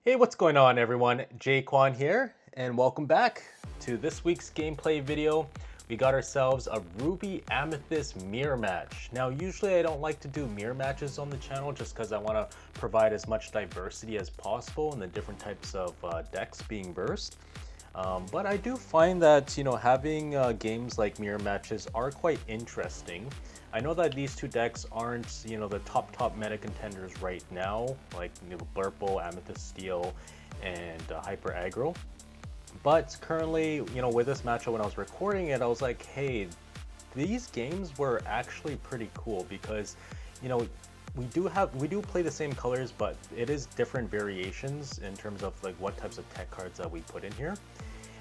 Hey, what's going on everyone? Jaquan here, and welcome back to this week's gameplay video. We got ourselves a Ruby Amethyst mirror match. Now, usually I don't like to do mirror matches on the channel just because I want to provide as much diversity as possible in the different types of decks being versed. But I do find that, having games like mirror matches are quite interesting. I know that these two decks aren't, the top meta contenders right now, like Blurple, Amethyst Steel, and Hyper Aggro. But currently, with this matchup, when I was recording it, I was like, hey, these games were actually pretty cool because, we do play the same colors, but it is different variations in terms of like what types of tech cards that we put in here.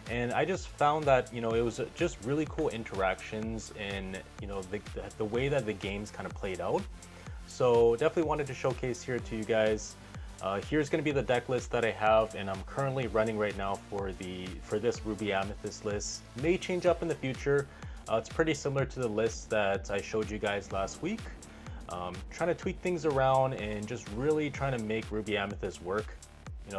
And I just found that, it was just really cool interactions and, the way that the games kind of played out. So definitely wanted to showcase here to you guys. Here's going to be the deck list that I have, and I'm currently running right now for this Ruby Amethyst list. May change up in the future. It's pretty similar to the list that I showed you guys last week. Trying to tweak things around and just really trying to make Ruby Amethyst work,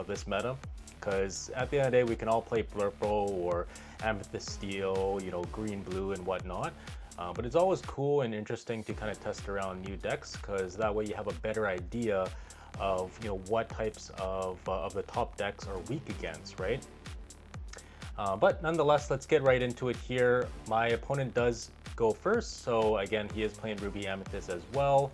this meta. Because at the end of the day, we can all play Blurple or Amethyst Steel, green, blue, and whatnot. But it's always cool and interesting to kind of test around new decks, because that way you have a better idea of what types of the top decks are weak against, right? But nonetheless, let's get right into it here. My opponent does go first, so again, he is playing Ruby Amethyst as well.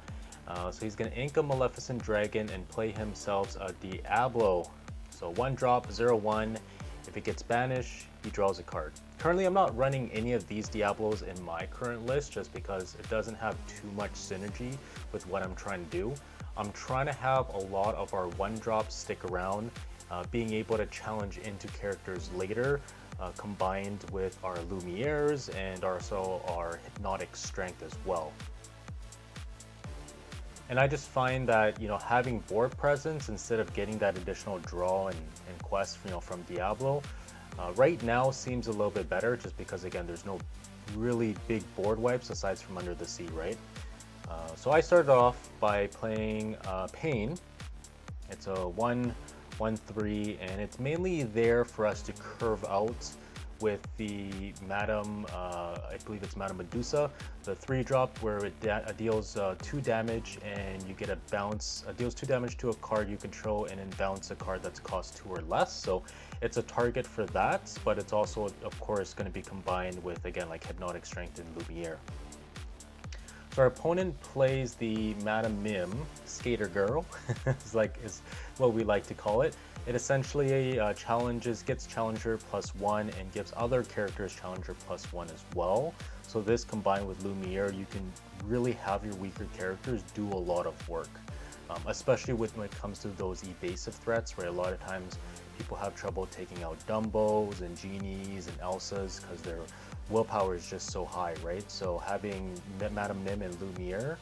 So he's going to ink a Maleficent Dragon and play himself a Diablo. So 1-drop, 0/1. If it gets banished, he draws a card. Currently, I'm not running any of these Diablos in my current list just because it doesn't have too much synergy with what I'm trying to do. I'm trying to have a lot of our 1-drops stick around, being able to challenge into characters later, combined with our Lumieres and also our Hypnotic Strength as well. And I just find that, having board presence instead of getting that additional draw and quest, from Diablo, right now seems a little bit better just because, again, there's no really big board wipes aside from Under the Sea, right? So I started off by playing Pain. It's a 1/3, and it's mainly there for us to curve out with the Madam, I believe it's Madam Medusa, the 3-drop where it deals 2 damage and you get a bounce, deals 2 damage to a card you control and then bounce a card that's cost 2 or less. So it's a target for that, but it's also, of course, going to be combined with, again, like Hypnotic Strength and Lumiere. So our opponent plays the Madam Mim, Skater Girl, is what we like to call it. It essentially gets Challenger +1 and gives other characters Challenger +1 as well. So this combined with Lumiere, you can really have your weaker characters do a lot of work. Especially when it comes to those evasive threats, where a lot of times people have trouble taking out Dumbos and Genies and Elsas because their willpower is just so high, right? So having Madam Mim and Lumiere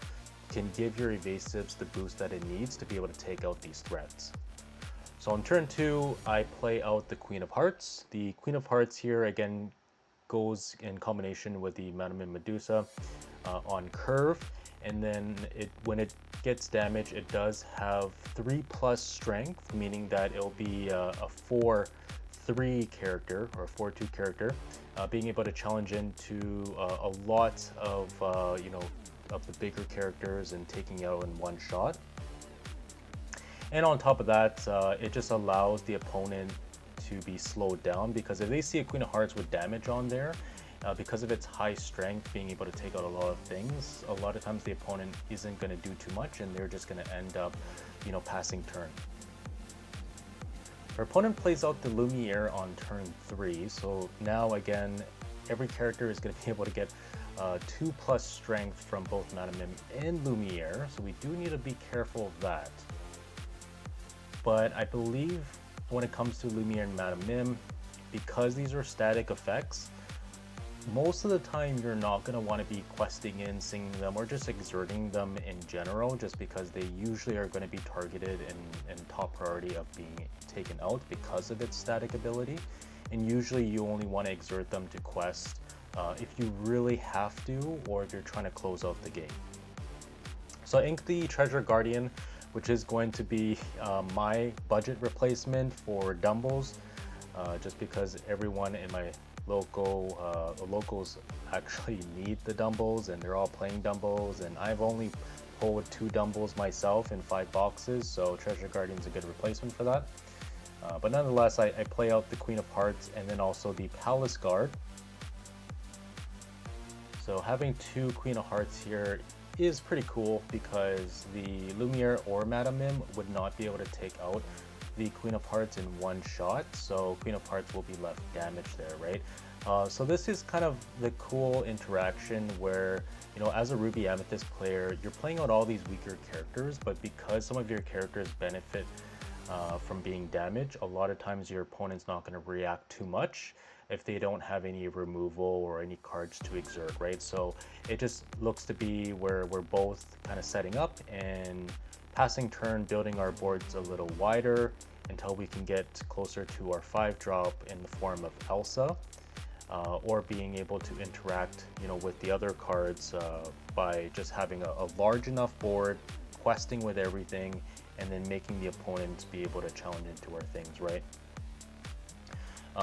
can give your evasives the boost that it needs to be able to take out these threats. So on turn 2, I play out the Queen of Hearts. The Queen of Hearts here, again, goes in combination with the Madam Mim Medusa on curve. And then when it gets damage, it does have 3+ strength, meaning that it'll be a 4/3 character or a 4/2 character, being able to challenge into a lot of of the bigger characters and taking out in one shot. And on top of that, it just allows the opponent to be slowed down, because if they see a Queen of Hearts with damage on there, because of its high strength, being able to take out a lot of things, a lot of times the opponent isn't going to do too much and they're just going to end up, passing turn. Our opponent plays out the Lumiere on turn 3, so now again, every character is going to be able to get 2+ strength from both Madam Mim and Lumiere, so we do need to be careful of that. But I believe when it comes to Lumiere and Madam Mim, because these are static effects, most of the time you're not going to want to be questing in, singing them, or just exerting them in general, just because they usually are going to be targeted and top priority of being taken out because of its static ability. And usually you only want to exert them to quest if you really have to, or if you're trying to close out the game. So I ink the Treasure Guardian which is going to be my budget replacement for Dumbles, just because everyone in my locals actually need the Dumbles, and they're all playing Dumbles, and I've only pulled 2 Dumbles myself in 5 boxes, so Treasure Guardian's a good replacement for that. But nonetheless, I play out the Queen of Hearts and then also the Palace Guard. So having 2 Queen of Hearts here is pretty cool because the Lumiere or Madame Mim would not be able to take out the Queen of Hearts in one shot, so Queen of Hearts will be left damaged there, right? So this is kind of the cool interaction where, you know, as a Ruby Amethyst player, you're playing out all these weaker characters, but because some of your characters benefit from being damaged, a lot of times your opponent's not going to react too much if they don't have any removal or any cards to exert, right? So it just looks to be where we're both kind of setting up and passing turn, building our boards a little wider until we can get closer to our 5-drop in the form of Elsa, or being able to interact, you know, with the other cards by just having a large enough board, questing with everything, and then making the opponents be able to challenge into our things, right?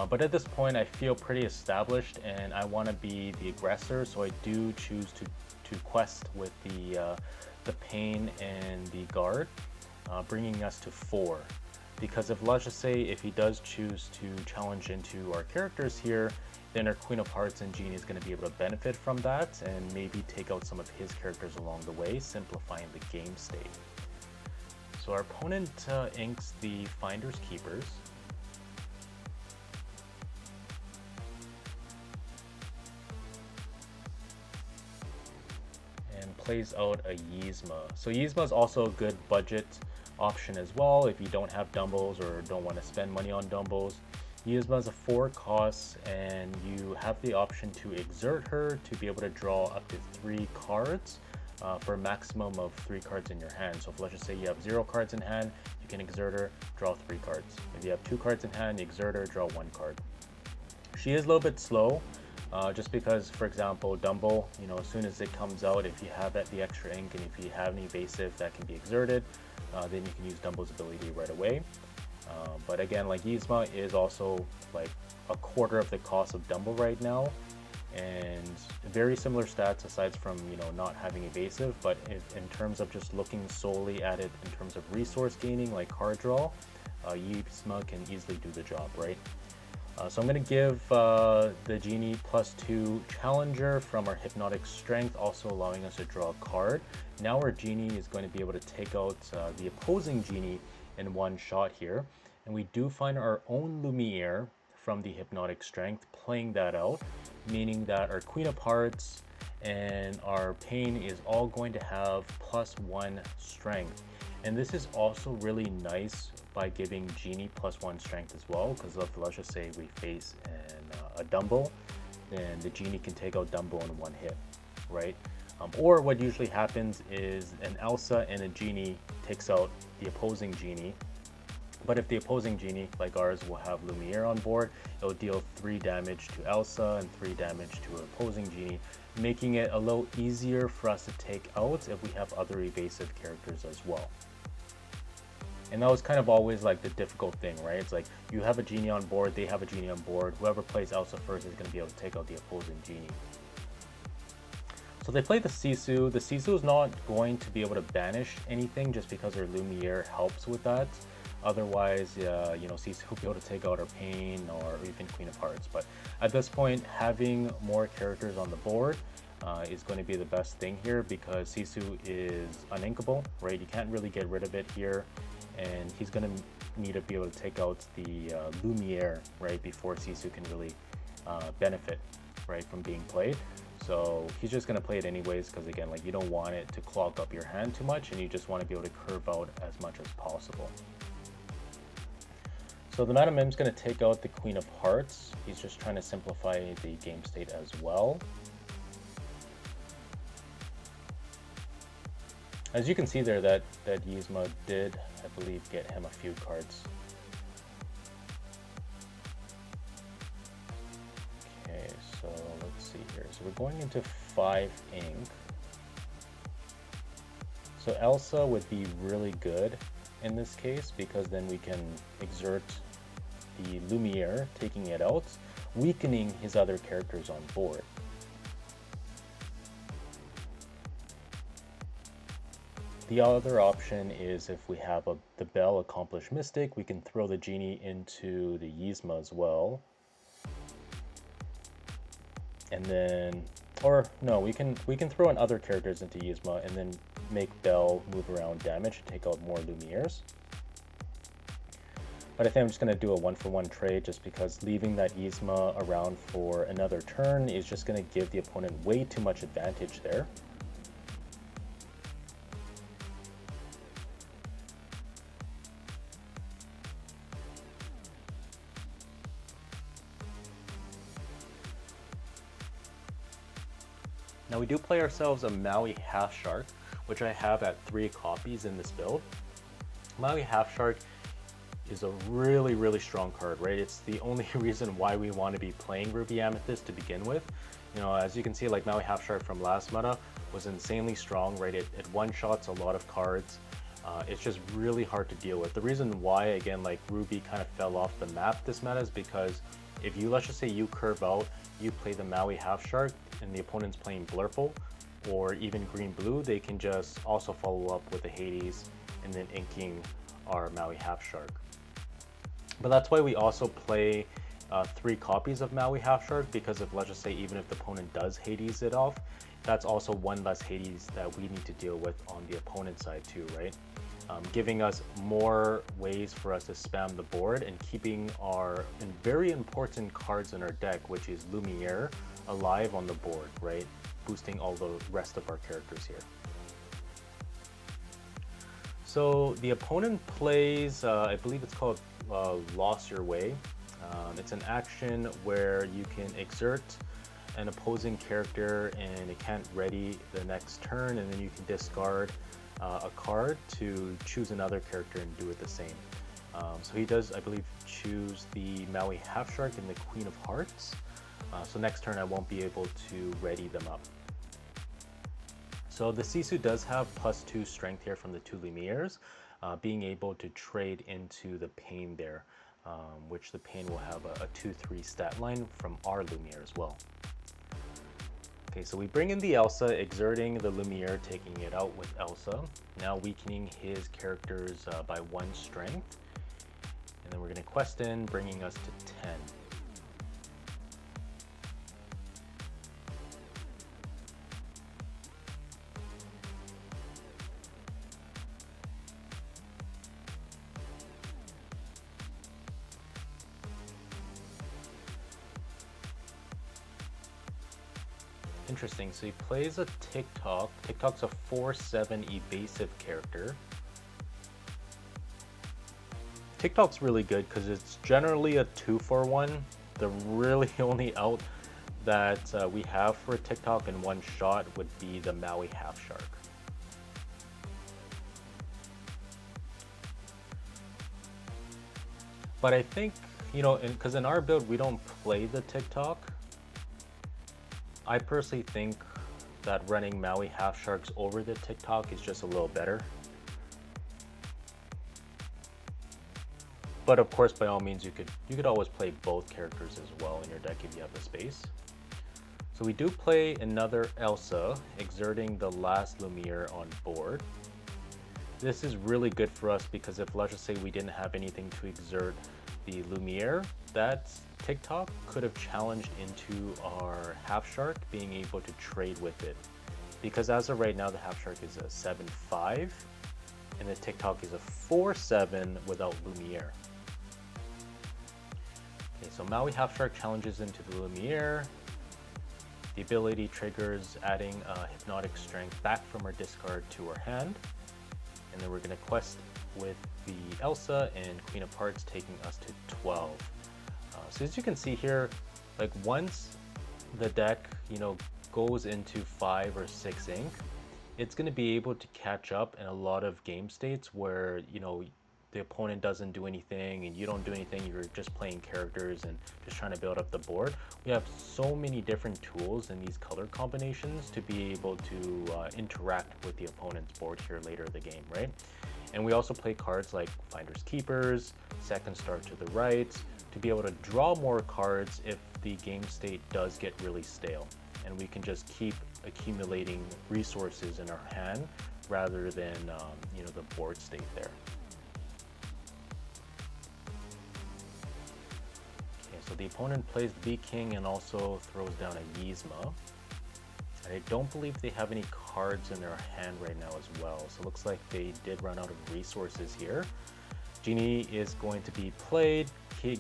But at this point, I feel pretty established, and I want to be the aggressor, so I do choose to quest with the Pain and the Guard, bringing us to 4. Because if, let's just say, if he does choose to challenge into our characters here, then our Queen of Hearts and Genie is going to be able to benefit from that and maybe take out some of his characters along the way, simplifying the game state. So our opponent inks the Finders Keepers. And plays out a Yzma. So Yzma is also a good budget option as well if you don't have Dumbles or don't want to spend money on Dumbles. Yzma is a 4 cost, and you have the option to exert her to be able to draw up to 3 cards for a maximum of 3 cards in your hand. So if, let's just say you have 0 cards in hand, you can exert her, draw 3 cards. If you have 2 cards in hand, you exert her, draw 1 card. She is a little bit slow, just because, for example, Dumble, you know, as soon as it comes out, if you have the extra ink and if you have an evasive that can be exerted, then you can use Dumble's ability right away. But again, like, Yzma is also like a quarter of the cost of Dumble right now, and very similar stats aside from, you know, not having evasive. But in terms of just looking solely at it in terms of resource gaining, like card draw, Yzma can easily do the job, right? So I'm going to give the Genie +2 Challenger from our Hypnotic Strength, also allowing us to draw a card. Now our Genie is going to be able to take out the opposing Genie in one shot here. And we do find our own Lumiere from the Hypnotic Strength, playing that out, meaning that our Queen of Hearts and our Pain is all going to have +1 Strength. And this is also really nice by giving Genie +1 Strength as well, because let's just say we face a Dumble, then the Genie can take out Dumble in one hit, right? Or what usually happens is an Elsa and a Genie takes out the opposing Genie. But if the opposing Genie, like ours, will have Lumiere on board, it'll deal 3 damage to Elsa and 3 damage to an opposing Genie, making it a little easier for us to take out if we have other evasive characters as well. And that was kind of always like the difficult thing, right? It's like you have a Genie on board, they have a Genie on board. Whoever plays Elsa first is going to be able to take out the opposing Genie. So they play the Sisu. The Sisu is not going to be able to banish anything just because her Lumiere helps with that. Otherwise, you know, Sisu will be able to take out her Pain or even Queen of Hearts. But at this point, having more characters on the board is going to be the best thing here, because Sisu is uninkable, right? You can't really get rid of it here. And he's going to need to be able to take out the Lumiere, right, before Sisu can really benefit, right, from being played. So he's just going to play it anyways, because again, like, you don't want it to clog up your hand too much, and you just want to be able to curve out as much as possible. So the Madame Mim's going to take out the Queen of Hearts. He's just trying to simplify the game state as well. As you can see there, that Yzma did, I believe, get him a few cards. Okay, so let's see here. So we're going into 5 ink. So Elsa would be really good in this case because then we can exert the Lumiere, taking it out, weakening his other characters on board. The other option is if we have the Bell Accomplished Mystic, we can throw the Genie into the Yzma as well. And then, or no, we can throw in other characters into Yzma and then make Bell move around damage to take out more Lumieres. But I think I'm just going to do a 1-for-1 trade just because leaving that Yzma around for another turn is just going to give the opponent way too much advantage there. Now we do play ourselves a Maui Half Shark, which I have at 3 copies in this build. Maui Half Shark is a really strong card, right? It's the only reason why we want to be playing Ruby Amethyst to begin with. You know, as you can see, like Maui Half Shark from last meta was insanely strong, right? It one-shots a lot of cards. It's just really hard to deal with. The reason why, again, like Ruby kind of fell off the map this meta is because if you, let's just say you curve out, you play the Maui Half Shark and the opponent's playing Blurple or even Green-Blue, they can just also follow up with the Hades and then inking our Maui Half Shark. But that's why we also play 3 copies of Maui Half Shark, because if, let's just say, even if the opponent does Hades it off, that's also one less Hades that we need to deal with on the opponent side too, right? Giving us more ways for us to spam the board and keeping our very important cards in our deck, which is Lumiere, alive on the board, right? Boosting all the rest of our characters here. So the opponent plays, I believe it's called Lost Your Way. It's an action where you can exert an opposing character and it can't ready the next turn, and then you can discard a card to choose another character and do it the same. So he does, I believe, choose the Maui Half Shark and the Queen of Hearts. So next turn I won't be able to ready them up. So the Sisu does have +2 strength here from the 2 Lumieres, being able to trade into the Pain there, which the Pain will have a 2-3 stat line from our Lumiere as well. Okay, so we bring in the Elsa, exerting the Lumiere, taking it out with Elsa, now weakening his characters by 1 strength. And then we're going to quest in, bringing us to 10. Interesting, so he plays a TikTok. TikTok's a 4/7 evasive character. TikTok's really good because it's generally a 2-for-1. The really only out that we have for TikTok in one shot would be the Maui Half Shark. But I think, you know, because in our build we don't play the TikTok, I personally think that running Maui Half Sharks over the TikTok is just a little better. But of course, by all means, you could always play both characters as well in your deck if you have the space. So we do play another Elsa, exerting the last Lumiere on board. This is really good for us because if, let's just say, we didn't have anything to exert the Lumiere, that TikTok could have challenged into our Half Shark being able to trade with it. Because as of right now, the Half Shark is a 7/5 and the TikTok is a 4/7 without Lumiere. Okay, so Maui Half Shark challenges into the Lumiere. The ability triggers adding Hypnotic Strength back from our discard to our hand. And then we're going to quest with the Elsa and Queen of Hearts, taking us to 12. So as you can see here, like once the deck, you know, goes into 5 or 6 ink, it's going to be able to catch up in a lot of game states where, you know, the opponent doesn't do anything and you don't do anything, you're just playing characters and just trying to build up the board. We have so many different tools in these color combinations to be able to interact with the opponent's board here later in the game, right? And we also play cards like Finders Keepers, Second Star to the Right, to be able to draw more cards if the game state does get really stale. And we can just keep accumulating resources in our hand rather than you know, the board state there. Okay, so the opponent plays the King and also throws down a Yzma. And I don't believe they have any cards in their hand right now as well. So it looks like they did run out of resources here. Genie is going to be played,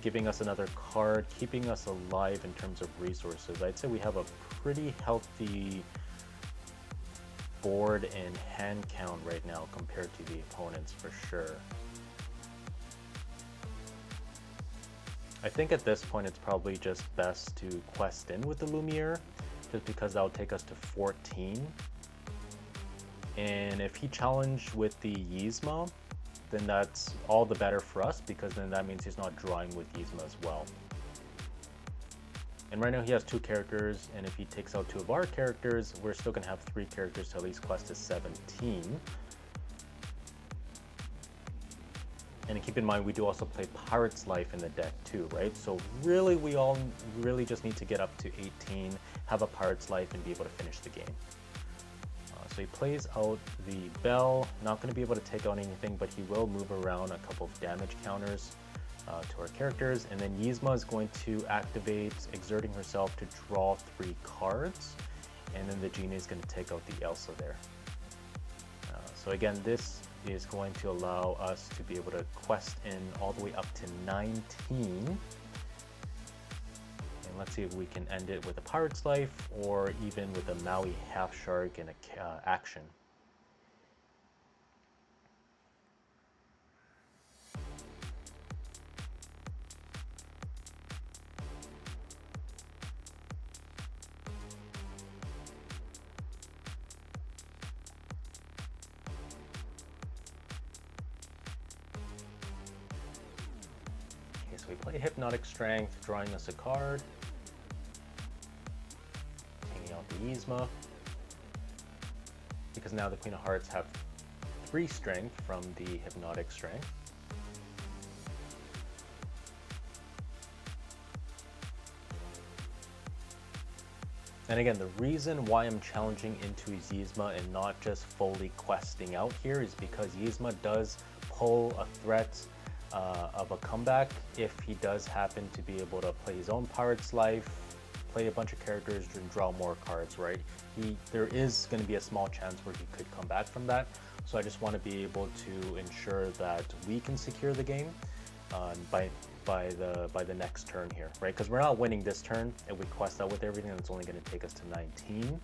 giving us another card, keeping us alive in terms of resources. I'd say we have a pretty healthy board and hand count right now compared to the opponents for sure. I think at this point it's probably just best to quest in with the Lumiere, just because that will take us to 14. And if he challenged with the Yzma, then that's all the better for us, because then that means he's not drawing with Yzma as well. And right now he has 2 characters, and if he takes out 2 of our characters, we're still going to have 3 characters to at least quest to 17. And keep in mind, we do also play Pirate's Life in the deck too, right? So really, we all really just need to get up to 18, have a Pirate's Life, and be able to finish the game. So he plays out the Bell, not going to be able to take out anything, but he will move around a couple of damage counters to our characters. And then Yzma is going to activate, exerting herself to draw 3 cards. And then the Genie is going to take out the Elsa there. So again, this is going to allow us to be able to quest in all the way up to 19. Let's see if we can end it with a Pirate's Life or even with a Maui Half Shark and a action. Okay, so we play Hypnotic Strength, drawing us a card. The Yzma, because now the Queen of Hearts have 3 strength from the Hypnotic Strength. And again, the reason why I'm challenging into Yzma and not just fully questing out here is because Yzma does pull a threat of a comeback if he does happen to be able to play his own Pirate's Life, play a bunch of characters and draw more cards, right? There is going to be a small chance where he could come back from that. So I just want to be able to ensure that we can secure the game by the next turn here, right? Because we're not winning this turn. If we quest out with everything, it's only going to take us to 19.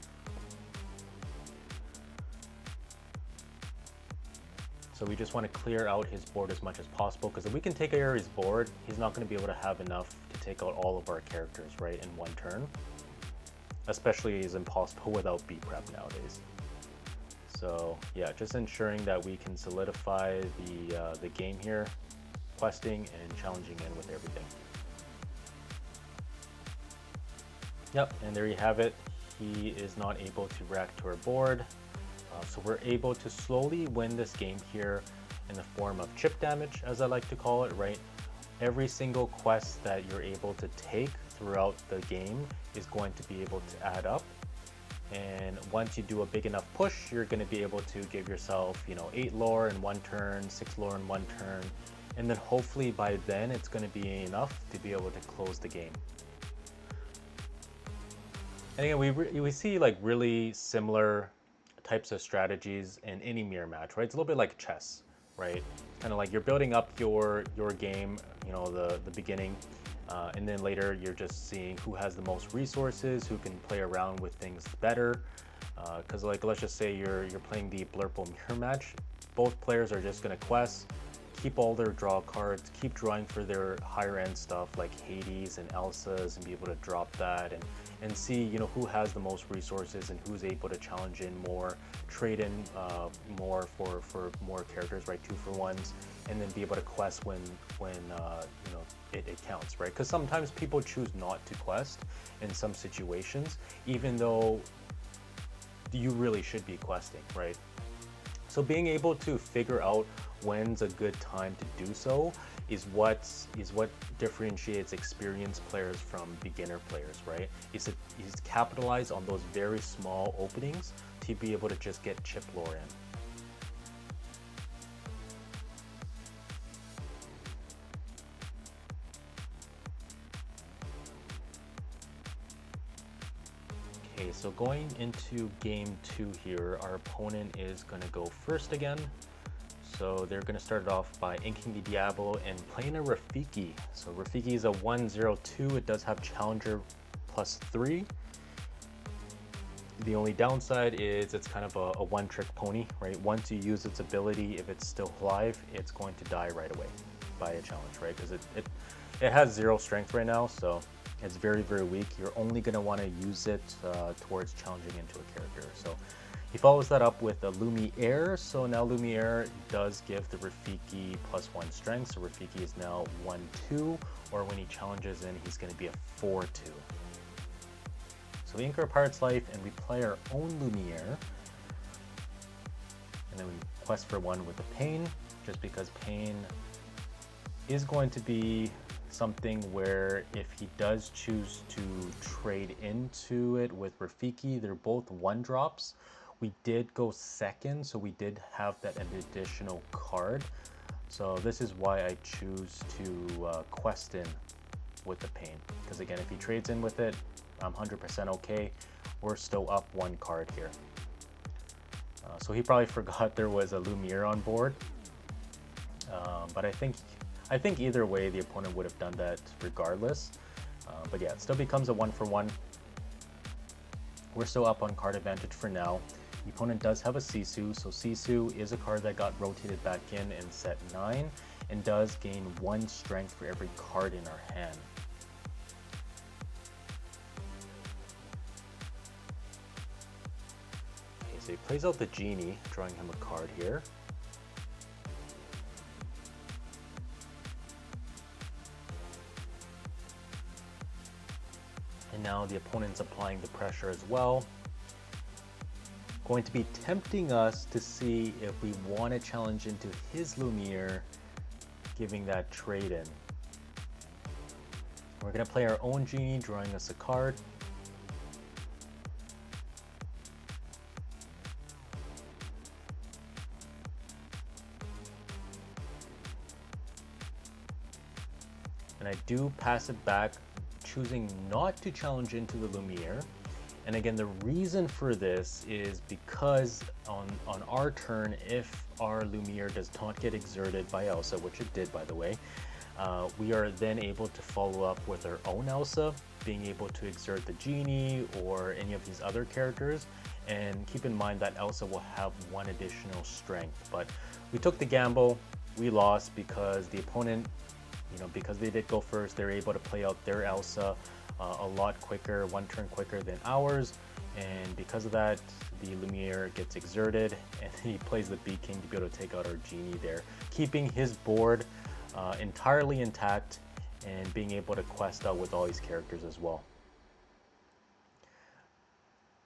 So we just want to clear out his board as much as possible, because if we can take care of his board, he's not going to be able to have enough to take out all of our characters, right, in one turn. Especially is impossible without B-Prep nowadays. So yeah, just ensuring that we can solidify the game here, questing and challenging in with everything. Yep, and there you have it. He is not able to react to our board. So we're able to slowly win this game here in the form of chip damage, as I like to call it, right? Every single quest that you're able to take throughout the game is going to be able to add up. And once you do a big enough push, you're going to be able to give yourself, 8 lore in one turn, 6 lore in one turn. And then hopefully by then it's going to be enough to be able to close the game. And again, we see like really similar types of strategies in any mirror match, right? It's a little bit like chess, right? Kind of like you're building up your game, the beginning, and then later you're just seeing who has the most resources, who can play around with things better. Because like let's just say you're playing the Blurple mirror match, both players are just gonna quest, keep all their draw cards, keep drawing for their higher end stuff like Hades and Elsa's, and be able to drop that and see who has the most resources and who's able to challenge in more, trade in more for more characters, right? 2-for-1s, and then be able to quest when you know, it counts, right? Because sometimes people choose not to quest in some situations, even though you really should be questing, right? So being able to figure out when's a good time to do so is what differentiates experienced players from beginner players, right? Is capitalize on those very small openings to be able to just get chip lore in. Okay, so going into game 2 here, our opponent is going to go first again. So they're going to start it off by inking the Diablo and playing a Rafiki. So Rafiki is a 1/0/2. It does have Challenger +3. The only downside is it's kind of a one-trick pony, right? Once you use its ability, if it's still alive, it's going to die right away by a challenge, right? Because it has 0 strength right now, so it's very, very weak. You're only going to want to use it towards challenging into a character. So he follows that up with a Lumiere. So now Lumiere does give the Rafiki +1 strength. So Rafiki is now 1/2, or when he challenges in, he's going to be a 4/2. So we ink our Pirate's Life and we play our own Lumiere. And then we quest for 1 with the Pain, just because Pain is going to be something where if he does choose to trade into it with Rafiki, they're both 1-drops. We did go second, so we did have that additional card. So this is why I choose to quest in with the Pain. Because again, if he trades in with it, I'm 100% okay. We're still up 1 card here. So he probably forgot there was a Lumiere on board. But I think either way, the opponent would have done that regardless. But yeah, it still becomes a 1-for-1. We're still up on card advantage for now. The opponent does have a Sisu, so Sisu is a card that got rotated back in set 9 and does gain 1 strength for every card in our hand. Okay, so he plays out the Genie, drawing him a card here. And now the opponent's applying the pressure as well. Going to be tempting us to see if we want to challenge into his Lumiere, giving that trade in. We're going to play our own Genie, drawing us a card. And I do pass it back, choosing not to challenge into the Lumiere. And again, the reason for this is because on our turn, if our Lumiere does not get exerted by Elsa, which it did by the way, we are then able to follow up with our own Elsa, being able to exert the Genie or any of these other characters. And keep in mind that Elsa will have 1 additional strength. But we took the gamble, we lost because the opponent, you know, because they did go first, they're able to play out their Elsa a lot quicker, 1 turn quicker than ours, and because of that, the Lumiere gets exerted, and he plays the Bee King to be able to take out our Genie there, keeping his board entirely intact and being able to quest out with all these characters as well.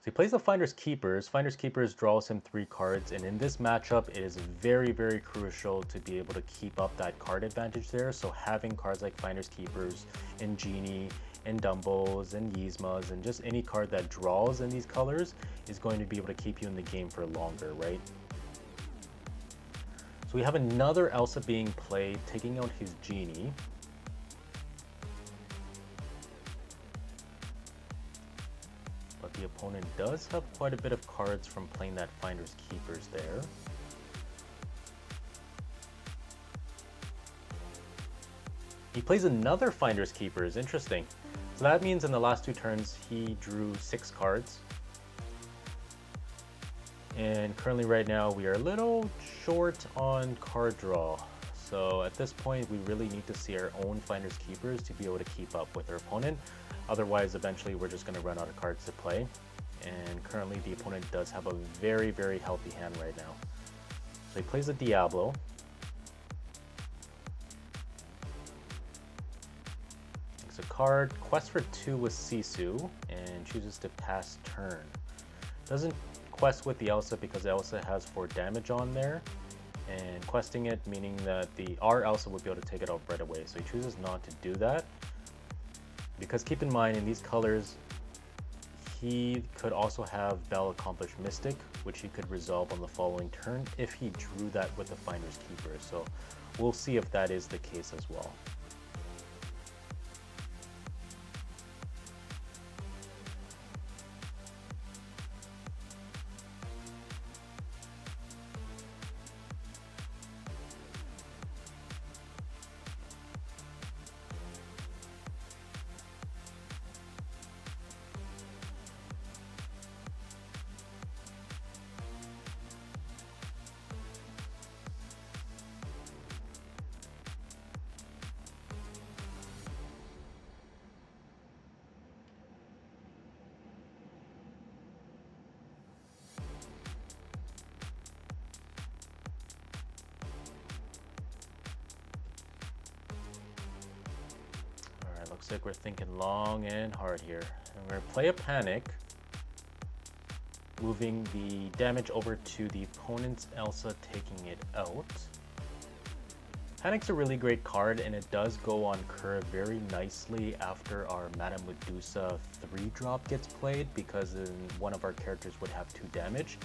So he plays the Finders Keepers. Finders Keepers draws him 3 cards, and in this matchup, it is very, very crucial to be able to keep up that card advantage there. So having cards like Finders Keepers and Genie and Dumbos and Yzmas and just any card that draws in these colors is going to be able to keep you in the game for longer, right? So we have another Elsa being played, taking out his Genie. But the opponent does have quite a bit of cards from playing that Finders Keepers there. He plays another Finders Keepers, interesting. So that means in the last 2 turns, he drew 6 cards. And currently right now, we are a little short on card draw. So at this point, we really need to see our own Finders Keepers to be able to keep up with our opponent. Otherwise, eventually, we're just going to run out of cards to play. And currently, the opponent does have a very, very healthy hand right now. So he plays a Diablo. a card, quest for 2 with Sisu, and chooses to pass turn. Doesn't quest with the Elsa because Elsa has 4 damage on there, and questing it meaning that our Elsa would be able to take it out right away, so he chooses not to do that. Because keep in mind, in these colors, he could also have Bell Accomplished Mystic, which he could resolve on the following turn if he drew that with the Finder's Keeper. So we'll see if that is the case as well. Looks like we're thinking long and hard here. And we're gonna play a Panic, moving the damage over to the opponent's Elsa, taking it out. Panic's a really great card, and it does go on curve very nicely after our Madame Medusa 3-drop gets played, because then one of our characters would have 2 damage.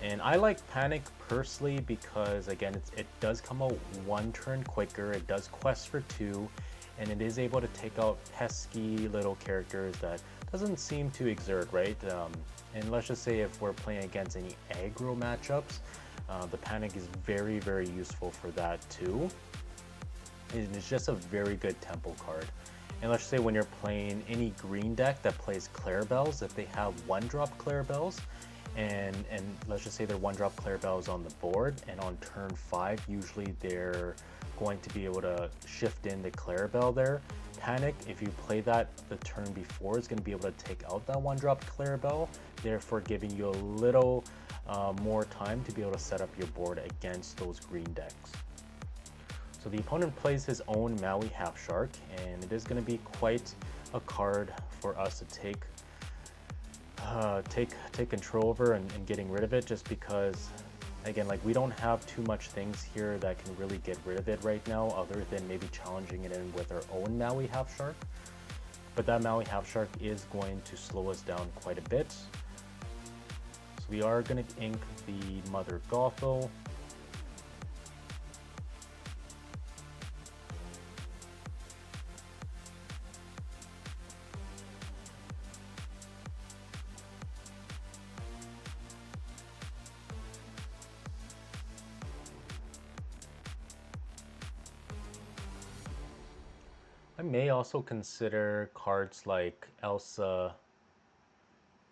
And I like Panic personally because, again, it does come out 1 turn quicker, it does quest for 2, and it is able to take out pesky little characters that doesn't seem to exert, right? And let's just say if we're playing against any aggro matchups, the Panic is very, very useful for that too. And it's just a very good tempo card. And let's say when you're playing any green deck that plays Clarabelles, if they have 1-drop Clarabelles, and let's just say they're 1-drop Clarabelles on the board, and on turn 5, usually they're going to be able to shift in the Clarabelle there. Panic, if you play that the turn before, is going to be able to take out that 1-drop Clarabelle, therefore giving you a little more time to be able to set up your board against those green decks. So the opponent plays his own Maui Half Shark, and it is going to be quite a card for us to take control over and getting rid of it, just because, again, like, we don't have too much things here that can really get rid of it right now, other than maybe challenging it in with our own Maui Half Shark. But that Maui Half Shark is going to slow us down quite a bit. So we are going to ink the Mother Gothel. I may also consider cards like Elsa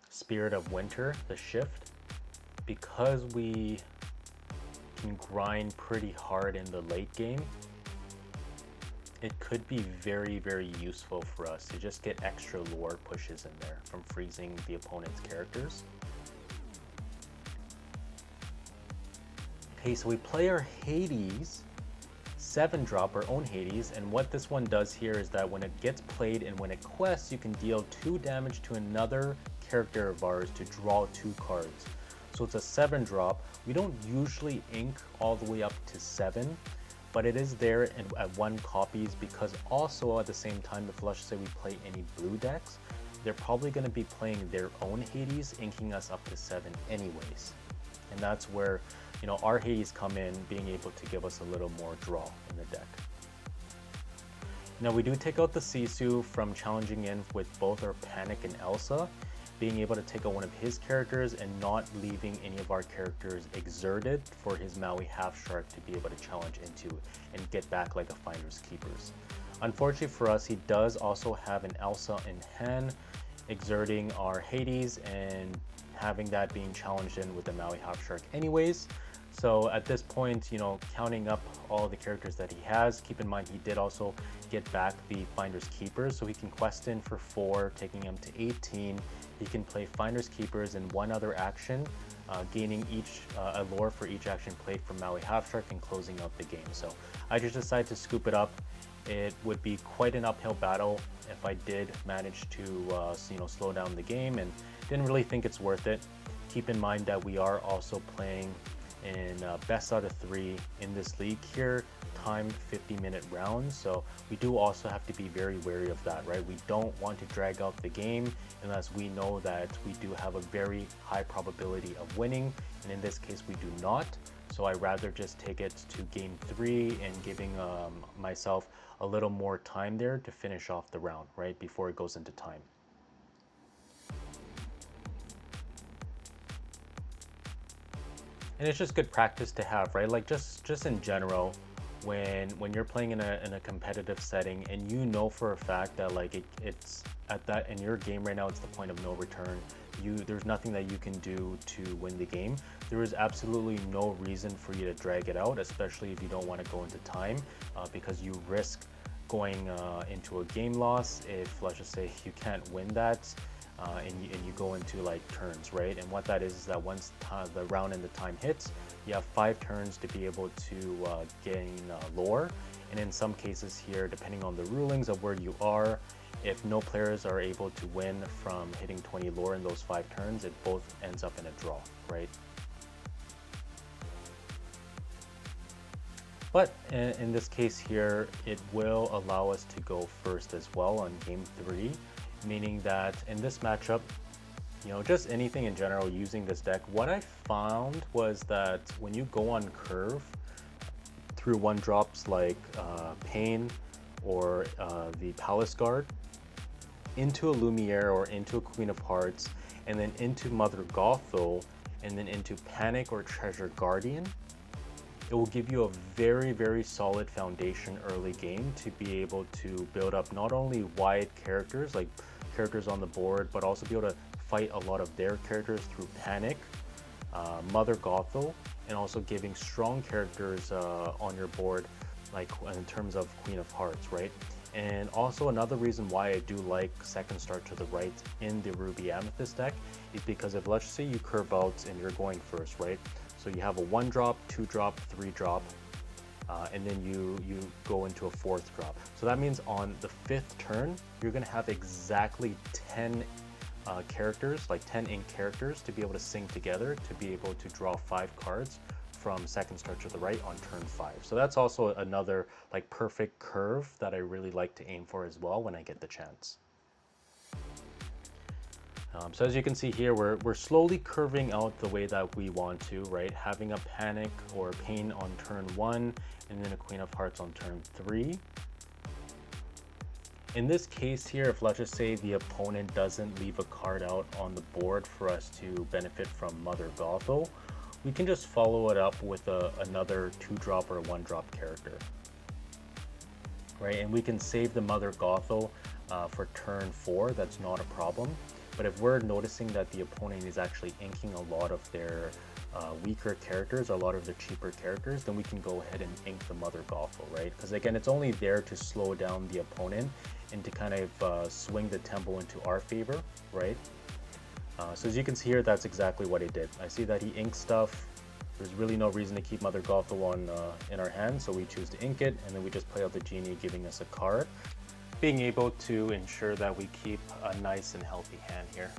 Spirit of Winter, the Shift, because we can grind pretty hard in the late game. It could be very, very useful for us to just get extra lore pushes in there from freezing the opponent's characters. Okay, so we play our Hades 7-drop, our own Hades, and what this one does here is that when it gets played and when it quests, you can deal 2 damage to another character of ours to draw 2 cards. So it's a 7-drop. We don't usually ink all the way up to 7, but it is there at 1 copies, because also at the same time, if let's say we play any blue decks, they're probably going to be playing their own Hades, inking us up to 7 anyways. And that's where, you know, our Hades come in, being able to give us a little more draw in the deck. Now we do take out the Sisu from challenging in with both our Panic and Elsa, being able to take out one of his characters and not leaving any of our characters exerted for his Maui Half Shark to be able to challenge into and get back like a Finder's Keepers. Unfortunately for us, he does also have an Elsa in hand, exerting our Hades and having that being challenged in with the Maui Half Shark anyways. So at this point, you know, counting up all the characters that he has, keep in mind he did also get back the Finder's Keepers, so he can quest in for 4, taking him to 18. He can play Finder's Keepers in 1 other action, gaining each a lore for each action played from Maui Half Shark and closing out the game. So I just decided to scoop it up it would be quite an uphill battle if I did manage to slow down the game, and didn't really think it's worth it. Keep in mind that we are also playing in best out of 3 in this league here, timed 50-minute rounds, so we do also have to be very wary of that, right? We don't want to drag out the game unless we know that we do have a very high probability of winning, and in this case we do not. So I rather just take it to game 3 and giving myself a little more time there to finish off the round, right, before it goes into time. And it's just good practice to have, right? Like just in general, when you're playing in a competitive setting and you know for a fact that like it's at that in your game right now, it's the point of no return. There's nothing that you can do to win the game. There is absolutely no reason for you to drag it out, especially if you don't want to go into time, because you risk going into a game loss if, let's just say, you can't win that. And you go into like turns, right? And what that is that once the round and the time hits, you have 5 turns to be able to gain lore. And in some cases here, depending on the rulings of where you are, if no players are able to win from hitting 20 lore in those 5 turns, it both ends up in a draw, right? But in this case here, it will allow us to go first as well on game 3. Meaning that in this matchup, just anything in general using this deck, what I found was that when you go on curve through 1-drops like Pain or the Palace Guard into a Lumiere or into a Queen of Hearts, and then into Mother Gothel, and then into Panic or Treasure Guardian, it will give you a very, very solid foundation early game to be able to build up not only wide characters, like characters on the board, but also be able to fight a lot of their characters through Panic, Mother Gothel, and also giving strong characters on your board, like in terms of Queen of Hearts, right? And also another reason why I do like second start to the right in the Ruby Amethyst deck is because if, let's say, you curve out and you're going first, right? So you have a 1-drop, 2-drop, 3-drop, and then you go into a 4th drop. So that means on the 5th turn, you're going to have exactly 10 characters, like 10 ink characters, to be able to sync together to be able to draw 5 cards from second start to the right on turn 5. So that's also another like perfect curve that I really like to aim for as well when I get the chance. So as you can see here, we're slowly curving out the way that we want to, right? Having a Panic or Pain on turn 1, and then a Queen of Hearts on turn 3. In this case here, if let's just say the opponent doesn't leave a card out on the board for us to benefit from Mother Gothel, we can just follow it up with another 2-drop or 1-drop character, right? And we can save the Mother Gothel for turn 4, that's not a problem. But if we're noticing that the opponent is actually inking a lot of their weaker characters, a lot of their cheaper characters, then we can go ahead and ink the Mother Gothel, right? Because again, it's only there to slow down the opponent and to kind of swing the tempo into our favor, right? So as you can see here, that's exactly what he did. I see that he inked stuff. There's really no reason to keep Mother Gothel in our hand, so we choose to ink it, and then we just play out the Genie, giving us a card, being able to ensure that we keep a nice and healthy hand here.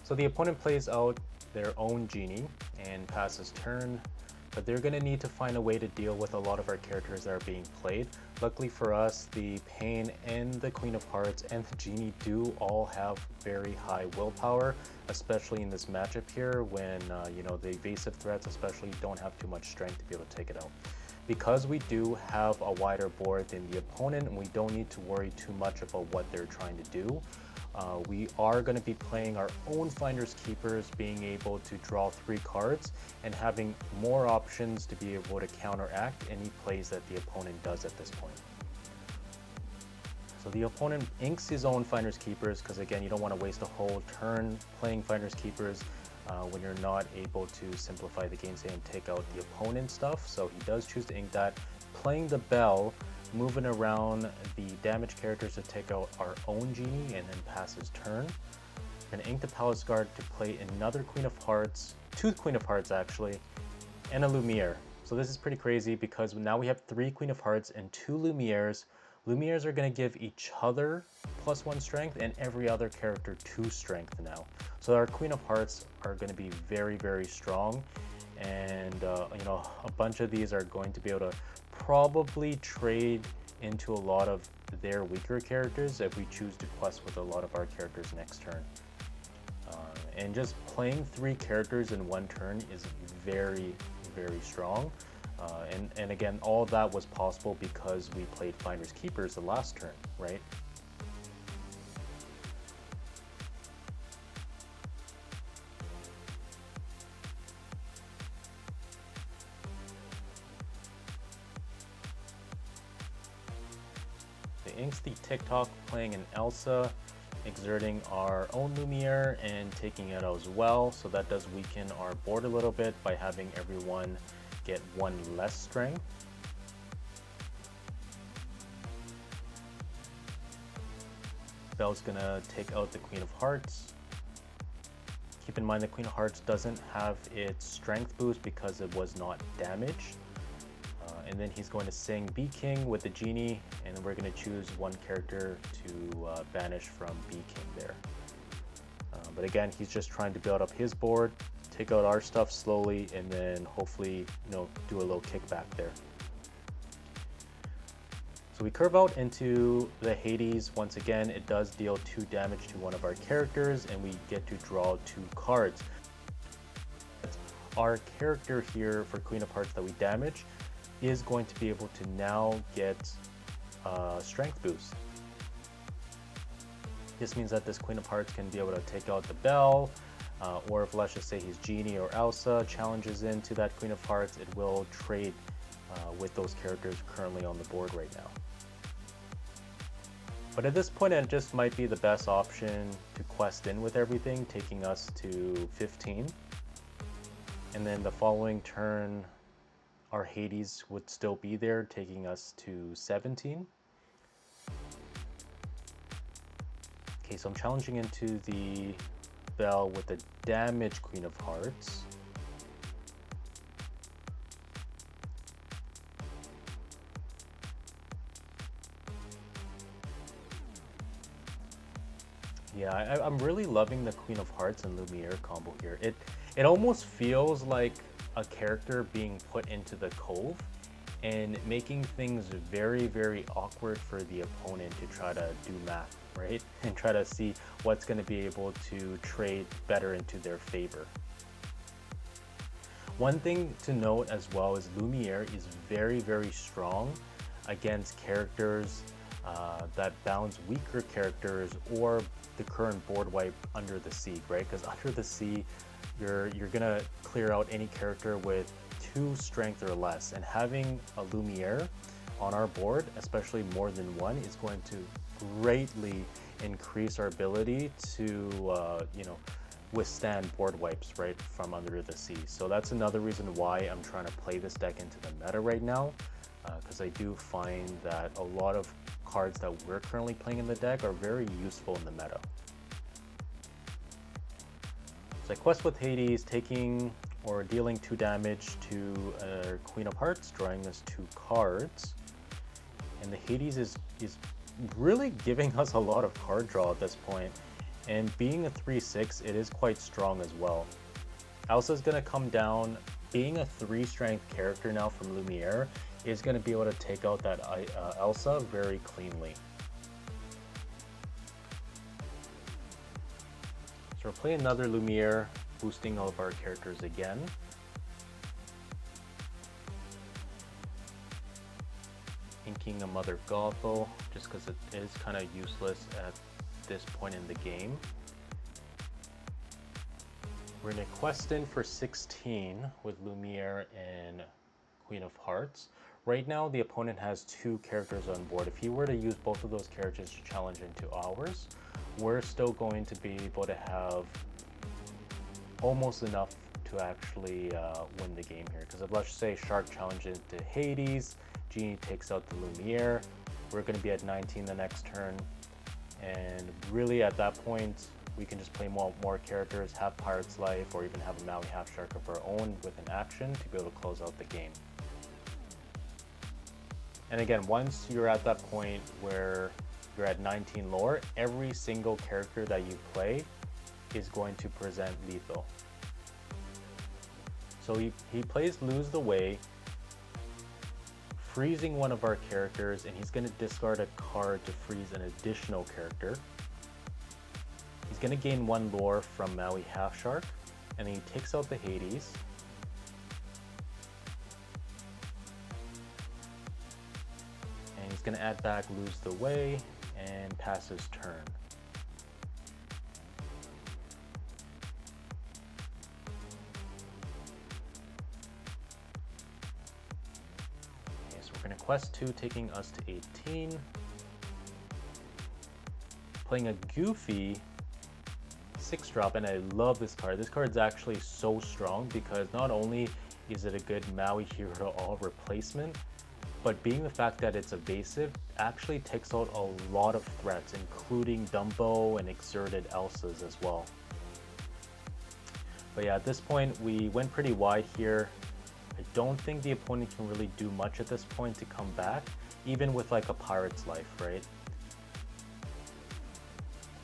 So the opponent plays out their own Genie and passes turn, but they're going to need to find a way to deal with a lot of our characters that are being played. Luckily for us, the Pain and the Queen of Hearts and the Genie do all have very high willpower, especially in this matchup here when the evasive threats especially don't have too much strength to be able to take it out. Because we do have a wider board than the opponent and we don't need to worry too much about what they're trying to do, we are going to be playing our own Finders Keepers, being able to draw 3 cards and having more options to be able to counteract any plays that the opponent does at this point. So the opponent inks his own Finders Keepers because, again, you don't want to waste a whole turn playing Finders Keepers when you're not able to simplify the game state and take out the opponent's stuff. So he does choose to ink that, playing the Bell, moving around the damage characters to take out our own Genie and then pass his turn. We're going to ink the Palace Guard to play another Queen of Hearts, 2 Queen of Hearts actually, and a Lumiere. So this is pretty crazy because now we have 3 Queen of Hearts and 2 Lumieres Lumieres are going to give each other +1 strength and every other character 2 strength now. So our Queen of Hearts are going to be very, very strong. And, you know, a bunch of these are going to be able to probably trade into a lot of their weaker characters if we choose to quest with a lot of our characters next turn. And just playing 3 characters in one turn is very, very strong. And again, all of that was possible because we played Finders Keepers the last turn, right? The Inks the TikTok playing an Elsa, exerting our own Lumiere and taking it out as well. So that does weaken our board a little bit by having everyone get 1 less strength. Belle's gonna take out the Queen of Hearts. Keep in mind the Queen of Hearts doesn't have its strength boost because it was not damaged. And then he's going to sing Bee King with the Genie, and we're going to choose one character to banish from Bee King there. But again, he's just trying to build up his board, take out our stuff slowly, and then hopefully, you know, do a little kickback there. So we curve out into the Hades. Once again, it does deal 2 damage to one of our characters, and we get to draw 2 cards. Our character here for Queen of Hearts that we damage is going to be able to now get strength boost. This means that this Queen of Hearts can be able to take out the Belle, or if let's just say he's Genie or Elsa challenges into that Queen of Hearts, it will trade with those characters currently on the board right now. But at this point, it just might be the best option to quest in with everything, taking us to 15. And then the following turn, our Hades would still be there, taking us to 17. Okay, so I'm challenging into the Belle with the damaged Queen of Hearts. Yeah, I'm really loving the Queen of Hearts and Lumiere combo here. It almost feels like a character being put into the cove and making things very, very awkward for the opponent to try to do math, right? And try to see what's going to be able to trade better into their favor. One thing to note as well is Lumiere is very, very strong against characters that bounce weaker characters or the current board wipe Under the Sea, right? Because Under the Sea, you're gonna clear out any character with 2 strength or less, and having a Lumiere on our board, especially more than 1, is going to greatly increase our ability to you know, withstand board wipes right from Under the Sea. So that's another reason why I'm trying to play this deck into the meta right now, because I do find that a lot of cards that we're currently playing in the deck are very useful in the meta. So I quest with Hades, taking or dealing 2 damage to Queen of Hearts, drawing us 2 cards. And the Hades is really giving us a lot of card draw at this point. And being a 3/6, it is quite strong as well. Elsa's going to come down. Being a 3 strength character now from Lumiere is going to be able to take out that Elsa very cleanly. So we'll play another Lumiere, boosting all of our characters again. Inking a Mother Gothel, just because it is kind of useless at this point in the game. We're going to quest in for 16 with Lumiere and Queen of Hearts. Right now, the opponent has 2 characters on board. If he were to use both of those characters to challenge into ours, we're still going to be able to have almost enough to actually win the game here. Because let's say Shark challenges into Hades, Genie takes out the Lumiere, we're going to be at 19 the next turn. And really at that point, we can just play more characters, have Pirate's Life, or even have a Maui Half Shark of our own with an action to be able to close out the game. And again, once you're at that point where you're at 19 lore, every single character that you play is going to present lethal. So he plays Lose the Way, freezing one of our characters, and he's going to discard a card to freeze an additional character. He's going to gain 1 lore from Maui Half Shark, and then he takes out the Hades. And he's going to add back Lose the Way and pass his turn. Okay, so we're going to quest 2, taking us to 18. Playing a Goofy 6-drop, and I love this card. This card is actually so strong because not only is it a good Maui Hero to All replacement, but being the fact that it's evasive, actually takes out a lot of threats, including Dumbo and Exerted Elsas as well. But yeah, at this point, we went pretty wide here. I don't think the opponent can really do much at this point to come back, even with like a Pirate's Life, right?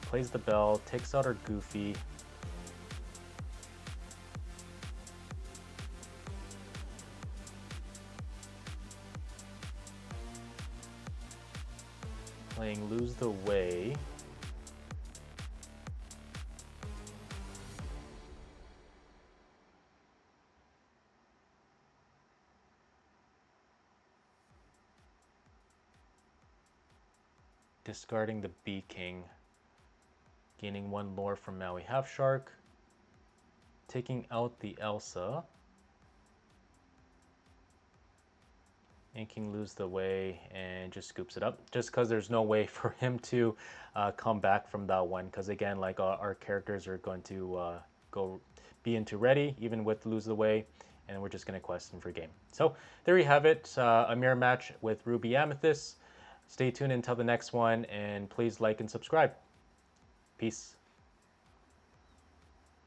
Plays the Bell, takes out our Goofy. Playing Lose the Way. Discarding the Bee King. Gaining 1 lore from Maui Half Shark. Taking out the Elsa. Inking Lose the Way and just scoops it up. Just because there's no way for him to come back from that one. Because again, like our characters are going to be into ready, even with Lose the Way. And we're just going to quest him for game. So there you have it. A mirror match with Ruby Amethyst. Stay tuned until the next one. And please like and subscribe. Peace.